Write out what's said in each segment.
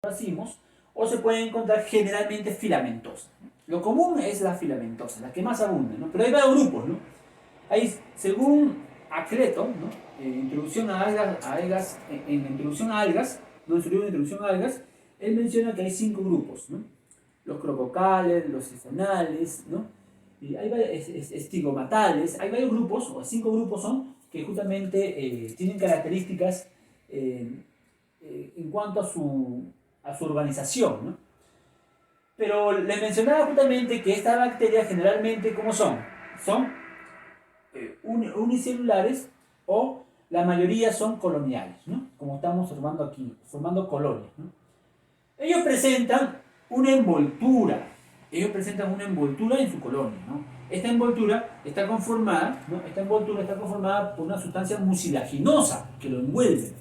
racimos, o se pueden encontrar generalmente filamentosas. Lo común es la filamentosa, la que más abunda, ¿no? Pero hay varios grupos, ¿no? Hay, según Acleto, ¿no? Introducción a algas, en la introducción a algas, ¿no? En su libro de introducción a algas, él menciona que hay 5 grupos, ¿no? Los crococales, los sifonales, ¿no? Y hay varios, estigomatales, hay varios grupos, o 5 grupos son, que justamente tienen características en cuanto a su organización, ¿no? Pero les mencionaba justamente que estas bacterias generalmente, ¿cómo son? Son unicelulares o la mayoría son coloniales, ¿no? Como estamos formando aquí, formando colonias, ¿no? Ellos presentan una envoltura, en su colonia, ¿no? Esta envoltura está conformada, ¿no? Esta envoltura está conformada por una sustancia mucilaginosa que lo envuelve.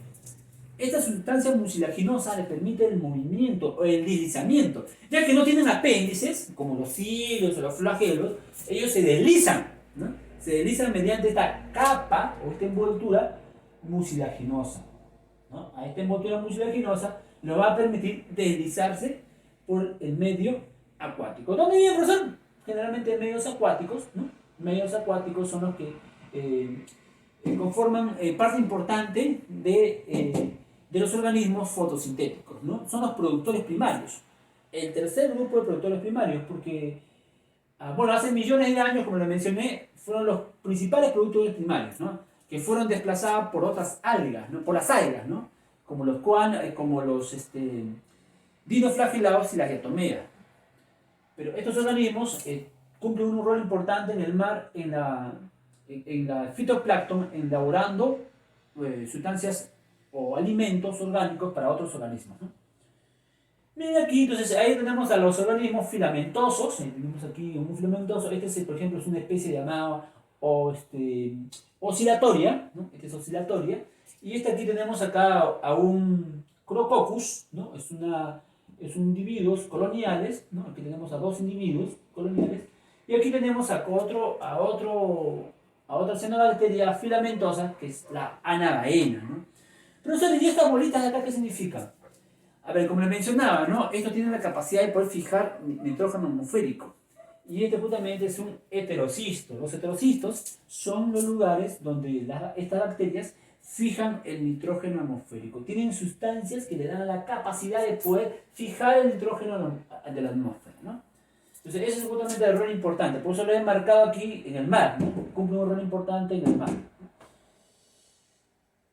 Esta sustancia mucilaginosa le permite el movimiento o el deslizamiento, ya que no tienen apéndices, como los cilios o los flagelos, ellos se deslizan, ¿no? Se deslizan mediante esta capa o esta envoltura mucilaginosa, ¿no? A esta envoltura mucilaginosa nos va a permitir deslizarse por el medio acuático. ¿Dónde viven, profesor? Generalmente medios acuáticos, ¿no? Medios acuáticos son los que conforman parte importante de los organismos fotosintéticos, ¿no? Son los productores primarios. El tercer grupo de productores primarios, porque, bueno, hace millones de años, como les mencioné, fueron los principales productores primarios, ¿no? Que fueron desplazados por otras algas, ¿no? Por las algas, ¿no? Como los dinoflagelados y la diatomea. Pero estos organismos cumplen un rol importante en el mar, en la fitoplancton, elaborando sustancias o alimentos orgánicos para otros organismos, ¿no? Miren aquí, entonces ahí tenemos a los organismos filamentosos. Tenemos aquí un filamentoso. Por ejemplo, es una especie llamada oscilatoria, ¿no? Esta es oscilatoria. Y aquí tenemos acá a un Crococcus, ¿no? Es individuos coloniales, ¿no? Aquí tenemos a 2 individuos coloniales. Y aquí tenemos a otra cianobacteria filamentosa, que es la Anabaena, ¿no? Profesor, ¿y estas bolitas de acá qué significan? A ver, como les mencionaba, ¿no? Esto tiene la capacidad de poder fijar nitrógeno atmosférico. Y este justamente es un heterocisto. Los heterocistos son los lugares donde estas bacterias fijan el nitrógeno atmosférico. Tienen sustancias que le dan la capacidad de poder fijar el nitrógeno de la atmósfera, ¿no? Entonces, ese es justamente el rol importante. Por eso lo he marcado aquí en el mar, ¿no? Cumple un rol importante en el mar.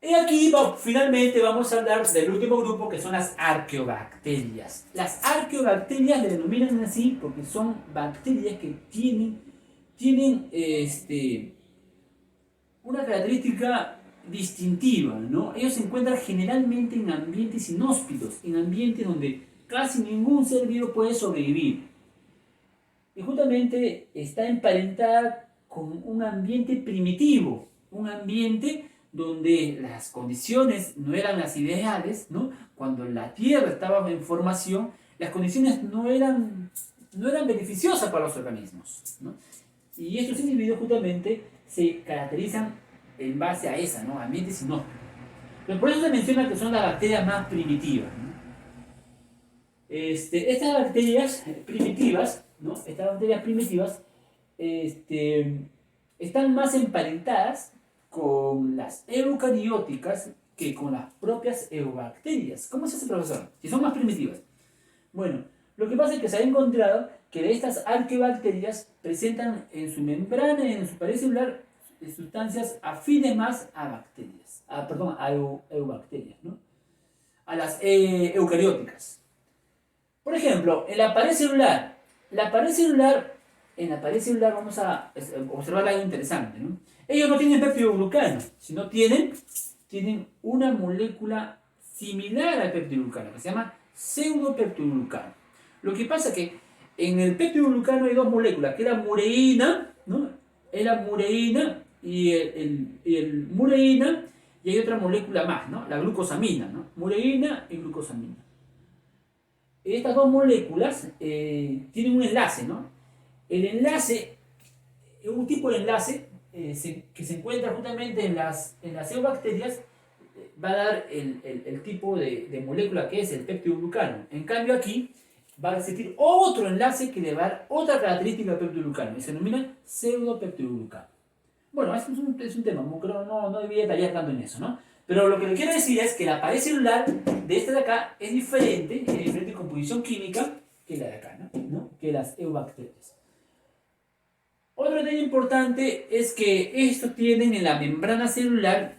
Y aquí finalmente vamos a hablar del último grupo, que son las arqueobacterias. Las arqueobacterias le denominan así porque son bacterias que tienen una característica distintiva, ¿no? Ellos se encuentran generalmente en ambientes inhóspitos, en ambientes donde casi ningún ser vivo puede sobrevivir. Y justamente está emparentada con un ambiente primitivo, un ambiente donde las condiciones no eran las ideales, ¿no? Cuando la Tierra estaba en formación, las condiciones no eran beneficiosas para los organismos, ¿no? Y estos individuos justamente se caracterizan en base a esa, ¿no? Ambientes inhóspitos. Pero por eso se menciona que son las bacterias más primitivas, ¿no? Estas bacterias primitivas, ¿no? Estas bacterias primitivas están más emparentadas con las eucarióticas que con las propias eubacterias. ¿Cómo se hace, profesor? Si son más primitivas. Bueno, lo que pasa es que se ha encontrado que estas arqueobacterias presentan en su membrana y en su pared celular sustancias afines más a bacterias, a eubacterias, ¿no? A las eucarióticas. Por ejemplo, en la pared celular, vamos a observar algo interesante, ¿no? Ellos no tienen peptidoglucano, sino tienen una molécula similar al peptidoglucano, que se llama pseudopeptidoglucano. Lo que pasa es que en el peptidoglucano hay 2 moléculas, que es la mureína, ¿no? Es la mureína y el mureína, y hay otra molécula más, ¿no? La glucosamina, ¿no? Mureína y glucosamina. Estas 2 moléculas tienen un enlace, ¿no? El enlace, un tipo de enlace que se encuentra justamente en las eubacterias, va a dar el tipo de molécula que es el peptidoglucano. En cambio aquí va a existir otro enlace que le va a dar otra característica al peptidoglucano y se denomina pseudopeptidoglucano. Bueno, es un tema, creo no debía detallar tanto en eso, ¿no? Pero lo que le quiero decir es que la pared celular de esta de acá es diferente composición química que la de acá, ¿no? Que las eubacterias. Otro detalle importante es que estos tienen en la membrana celular,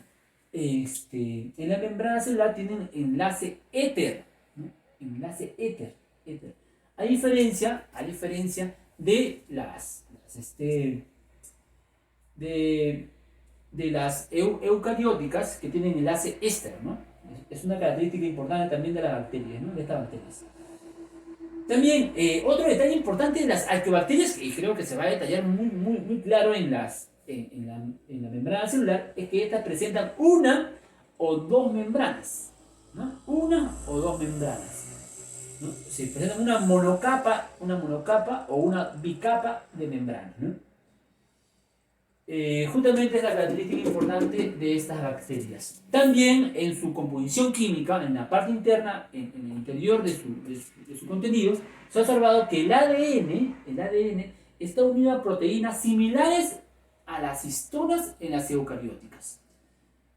tienen enlace éter, ¿no? Enlace éter. A diferencia de las eucarióticas que tienen enlace éster, ¿no? Es una característica importante también de las bacterias, ¿no? De estas bacterias. También, otro detalle importante de las arqueobacterias, y creo que se va a detallar muy claro en la membrana celular, es que estas presentan una o dos membranas, ¿no? Una o dos membranas, ¿no? Se presentan una monocapa o una bicapa de membrana, ¿no? Justamente es la característica importante de estas bacterias. También en su composición química, en la parte interna, en el interior de su contenido, se ha observado que el ADN está unido a proteínas similares a las histonas en las eucarióticas.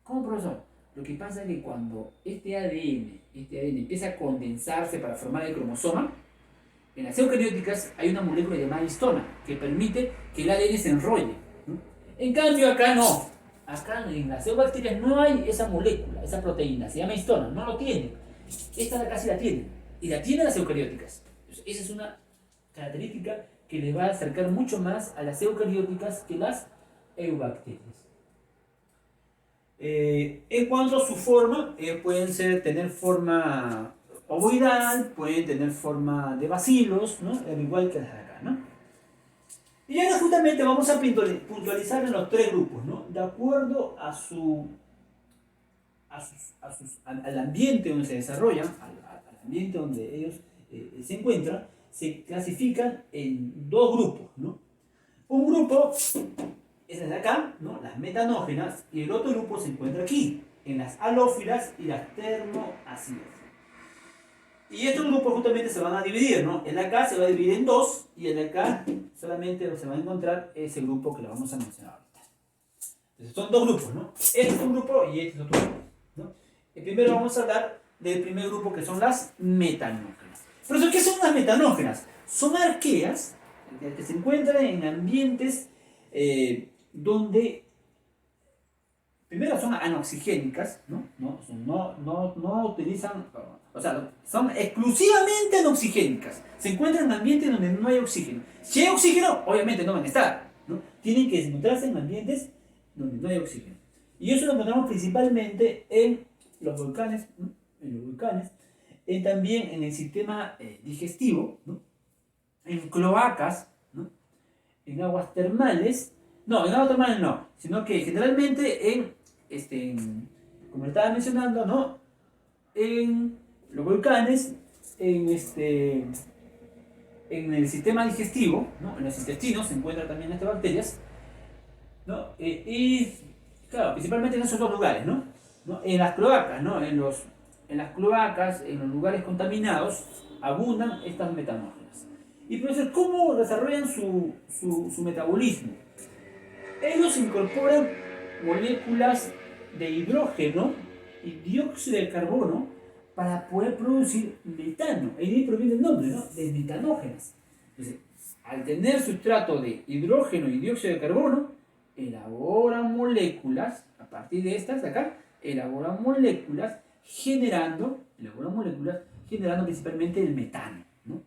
¿Cómo, profesor? Lo que pasa es que cuando este ADN empieza a condensarse para formar el cromosoma, en las eucarióticas hay una molécula llamada histona que permite que el ADN se enrolle. En cambio acá no, acá en las eubacterias no hay esa molécula, esa proteína, se llama histona, no lo tiene. Esta de acá sí la tiene, y la tienen las eucarióticas. Entonces, esa es una característica que les va a acercar mucho más a las eucarióticas que las eubacterias. En cuanto a su forma, pueden tener forma ovoidal, pueden tener forma de bacilos, ¿no? Al igual que las de acá, ¿no? Y ahora justamente vamos a puntualizar en los tres grupos, ¿no? De acuerdo al ambiente donde se desarrollan, al ambiente donde ellos se encuentran, se clasifican en dos grupos, ¿no? Un grupo es el de acá, ¿no? Las metanógenas, y el otro grupo se encuentra aquí, en las halófilas y las termoacílicas. Y estos grupos justamente se van a dividir, ¿no? El de acá se va a dividir en dos, y el de acá solamente se va a encontrar ese grupo que lo vamos a mencionar ahorita. Entonces son dos grupos, ¿no? Este es un grupo y este es otro grupo, ¿no? Primero vamos a hablar del primer grupo, que son las metanógenas. Por eso, ¿qué son las metanógenas? Son arqueas que se encuentran en ambientes donde primero son anoxigénicas, ¿no? No utilizan, o sea, son exclusivamente anoxigénicas. Se encuentran en ambientes donde no hay oxígeno. Si hay oxígeno, obviamente no van a estar, ¿no? Tienen que encontrarse en ambientes donde no hay oxígeno. Y eso lo encontramos principalmente en los volcanes, ¿no? También en el sistema digestivo, ¿no? En cloacas, ¿no? En aguas termales. No, en aguas termales no, sino que generalmente como estaba mencionando, ¿no? En los volcanes, en el sistema digestivo, ¿no? En los intestinos se encuentran también estas bacterias, ¿no? Y claro, principalmente en esos dos lugares, ¿no? En las cloacas, ¿no? En las cloacas, en los lugares contaminados, abundan estas metanógenas. Y profesor, ¿cómo desarrollan su metabolismo? Ellos incorporan moléculas de hidrógeno y dióxido de carbono para poder producir metano. Ahí proviene el nombre, ¿no? De metanógenas. Entonces, al tener sustrato de hidrógeno y dióxido de carbono, elaboran moléculas, a partir de estas de acá, elaboran moléculas generando principalmente el metano, ¿no?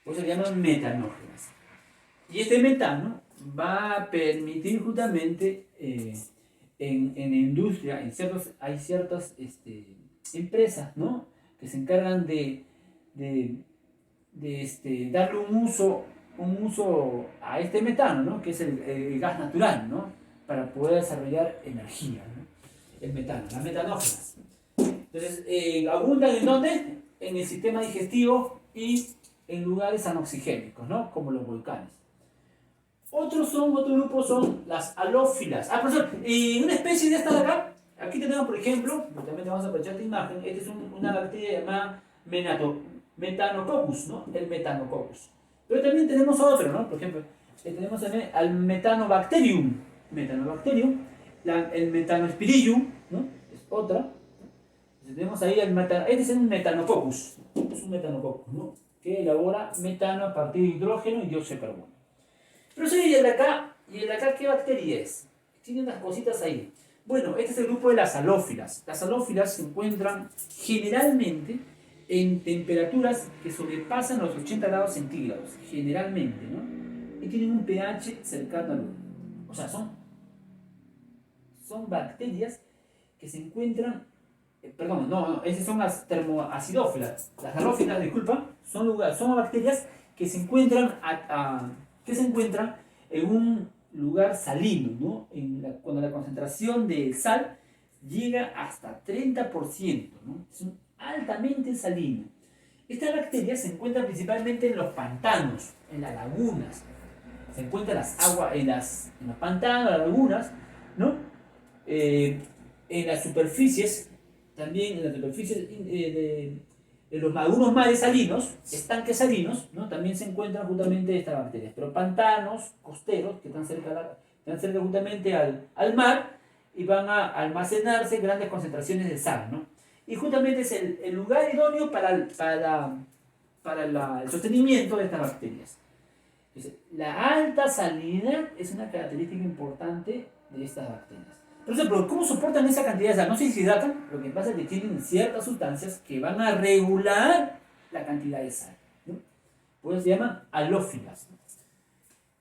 Por eso se llaman metanógenas. Y este metano va a permitir justamente en la industria, hay ciertas empresas, ¿no? Que se encargan de darle un uso a este metano, ¿no? Que es el gas natural, ¿no? Para poder desarrollar energía, ¿no? El metano, las metanógenas. Entonces, abundan ¿en dónde? En el sistema digestivo y en lugares anoxigénicos, ¿no? Como los volcanes. Otro grupo son las halófilas. Profesor, ¿y una especie de esta de acá? Aquí tenemos, por ejemplo, también vamos a aprovechar esta imagen, esta es una bacteria llamada Metanococcus, ¿no? El Metanococcus. Pero también tenemos otro, ¿no? Por ejemplo, tenemos también al Metanobacterium, el Metanospiridium, ¿no? Es otra. Entonces, tenemos ahí este es un Metanococcus, es un Metanococcus, ¿no? Que elabora metano a partir de hidrógeno y dióxido de carbono. Pero sí, ¿y el de acá qué bacteria es? Tiene unas cositas ahí. Bueno, este es el grupo de las halófilas. Las halófilas se encuentran generalmente en temperaturas que sobrepasan los 80 grados centígrados, generalmente, ¿no? Y tienen un pH cercano al 1. O sea, son bacterias que se encuentran, perdón, no, esas son las termoacidófilas. Las halófilas, disculpa, son bacterias que se encuentran, en un lugar salino, ¿no? Cuando la concentración de sal llega hasta 30%, ¿no? Es altamente salino. Estas bacterias se encuentran principalmente en los pantanos, en las lagunas. Se encuentran en los pantanos, las lagunas, ¿no? En las superficies, también en las superficies de los algunos mares salinos, estanques salinos, ¿no? También se encuentran justamente estas bacterias. Pero pantanos costeros, que están cerca justamente al mar, y van a almacenarse grandes concentraciones de sal, ¿no? Y justamente es el lugar idóneo para el sostenimiento de estas bacterias. Entonces, la alta salinidad es una característica importante de estas bacterias. Pero ¿cómo soportan esa cantidad de sal? No se deshidratan, lo que pasa es que tienen ciertas sustancias que van a regular la cantidad de sal, ¿no? Por eso se llaman halófilas, ¿no?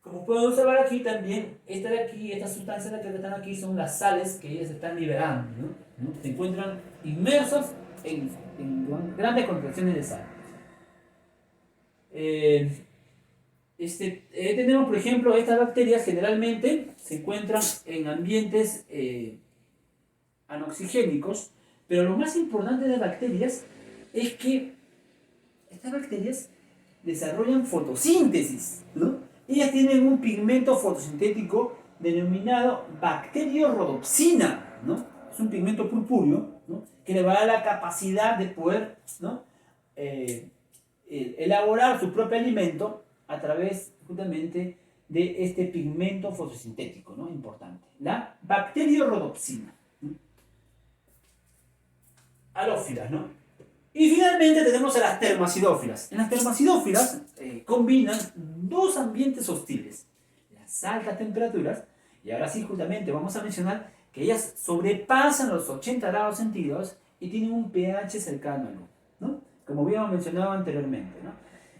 Como pueden observar aquí también, estas sustancias que están aquí son las sales que ellas están liberando, ¿no? Se encuentran inmersas en grandes concentraciones de sal. Tenemos, por ejemplo, estas bacterias generalmente se encuentran en ambientes anoxigénicos, pero lo más importante de las bacterias es que estas bacterias desarrollan fotosíntesis, ¿no? Ellas tienen un pigmento fotosintético denominado bacteriorhodopsina, ¿no? Es un pigmento purpúreo, ¿no? Que le va a dar la capacidad de poder, ¿no? Elaborar su propio alimento a través justamente de este pigmento fotosintético, ¿no? Importante. La bacteriorhodopsina. Halófilas, ¿no? Y finalmente tenemos a las termoacidófilas. En las termoacidófilas combinan dos ambientes hostiles. Las altas temperaturas, y ahora sí justamente vamos a mencionar que ellas sobrepasan los 80 grados centígrados y tienen un pH cercano al 1, ¿no? Como habíamos mencionado anteriormente, ¿no?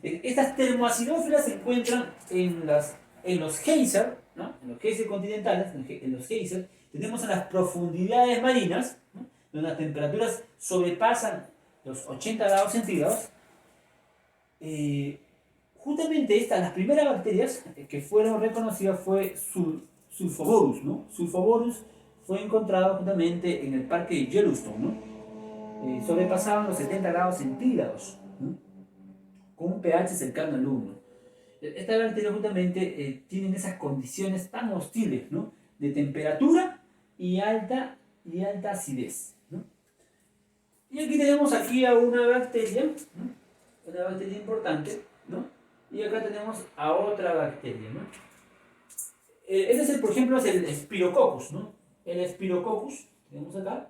Estas termoacidófilas se encuentran en los geysers, ¿no? En los geysers continentales, en los geysers, tenemos en las profundidades marinas, ¿no? Donde las temperaturas sobrepasan los 80 grados centígrados. Justamente las primeras bacterias que fueron reconocidas fue Sulfoborus, ¿no? Sulfoborus fue encontrado justamente en el parque de Yellowstone, ¿no? Sobrepasaban los 70 grados centígrados, ¿no? Con un pH cercano al 1. Estas bacterias justamente tienen esas condiciones tan hostiles, ¿no? De temperatura y alta acidez, ¿no? Y aquí tenemos a una bacteria, ¿no? Una bacteria importante, ¿no? Y acá tenemos a otra bacteria, ¿no? Por ejemplo, es el Spirococcus, ¿no? El Spirococcus, tenemos acá,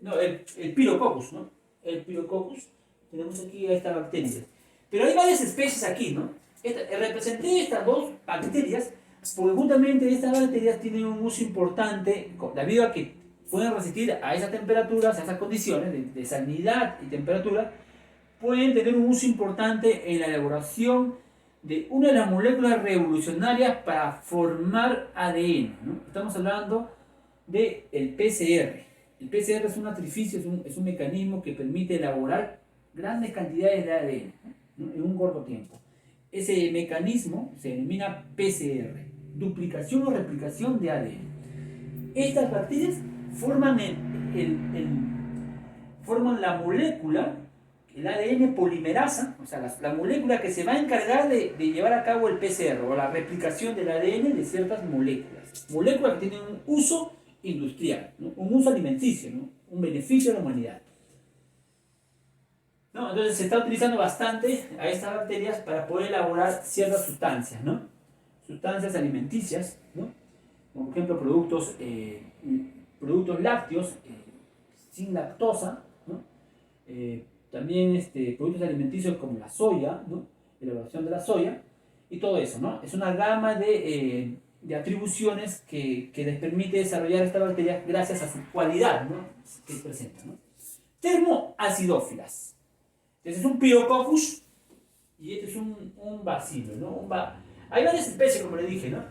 ¿no? El Pirococcus, ¿no? El Pirococcus, tenemos aquí a esta bacteria. Pero hay varias especies aquí, ¿no? Representé estas dos bacterias porque justamente estas bacterias tienen un uso importante debido a que pueden resistir a esas temperaturas, a esas condiciones de salinidad y temperatura, pueden tener un uso importante en la elaboración de una de las moléculas revolucionarias para formar ADN, ¿no? Estamos hablando del PCR. El PCR es un artificio, es un mecanismo que permite elaborar grandes cantidades de ADN, ¿no? En un corto tiempo. Ese mecanismo se denomina PCR, duplicación o replicación de ADN. Estas bacterias forman la molécula, el ADN polimerasa, o sea, la molécula que se va a encargar de llevar a cabo el PCR o la replicación del ADN de ciertas moléculas. Moléculas que tienen un uso industrial, ¿no? Un uso alimenticio, ¿no? Un beneficio a la humanidad. ¿No? Entonces se está utilizando bastante a estas bacterias para poder elaborar ciertas sustancias, ¿no? Sustancias alimenticias, ¿no? Como por ejemplo productos lácteos sin lactosa, ¿no? También productos alimenticios como la soya, ¿no? Elaboración de la soya y todo eso, ¿no? Es una gama de atribuciones que les permite desarrollar esta bacteria gracias a su cualidad, ¿no? Que presenta, ¿no? Termoacidófilas. Este es un Pirococcus y este es un bacilo, ¿no? Hay varias especies, como le dije, ¿no?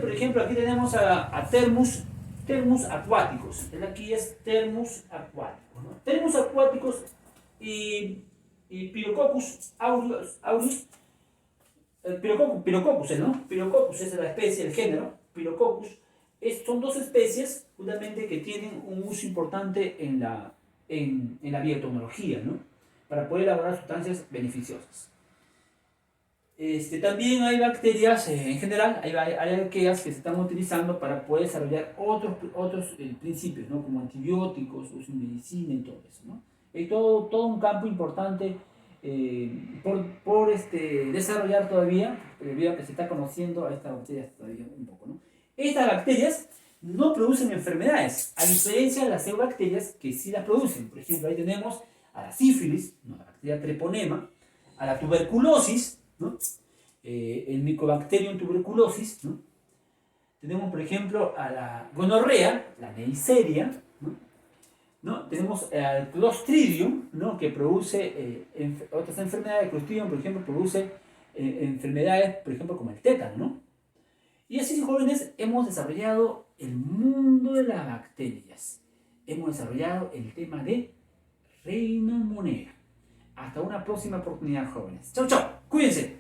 Por ejemplo, aquí tenemos a Thermus aquaticus. Aquí es Thermus aquaticus, ¿no? Thermus aquaticus y Pirococcus aureus. Pirococcus, ¿no? Pirococcus es la especie, el género. Pirococcus. Son dos especies justamente que tienen un uso importante en la biotecnología, ¿no? Para poder elaborar sustancias beneficiosas. También hay bacterias, en general, hay arqueas que se están utilizando para poder desarrollar otros principios, ¿no? Como antibióticos, uso en medicina y todo eso, ¿no? Hay todo un campo importante por desarrollar todavía, debido a que se está conociendo a estas bacterias todavía un poco, ¿no? Estas bacterias no producen enfermedades, a diferencia de las eubacterias que sí las producen. Por ejemplo, ahí tenemos a la sífilis, ¿no? La bacteria treponema, a la tuberculosis, ¿no? El Mycobacterium tuberculosis, ¿no? Tenemos, por ejemplo, a la gonorrea, la Neisseria, ¿no? Tenemos al Clostridium, ¿no? Que produce otras enfermedades. El Clostridium, por ejemplo, produce enfermedades, por ejemplo, como el tétano, ¿no? Y así, jóvenes, hemos desarrollado el mundo de las bacterias. Hemos desarrollado el tema de Reino Monera. Hasta una próxima oportunidad, jóvenes. Chau, chau. Cuídense.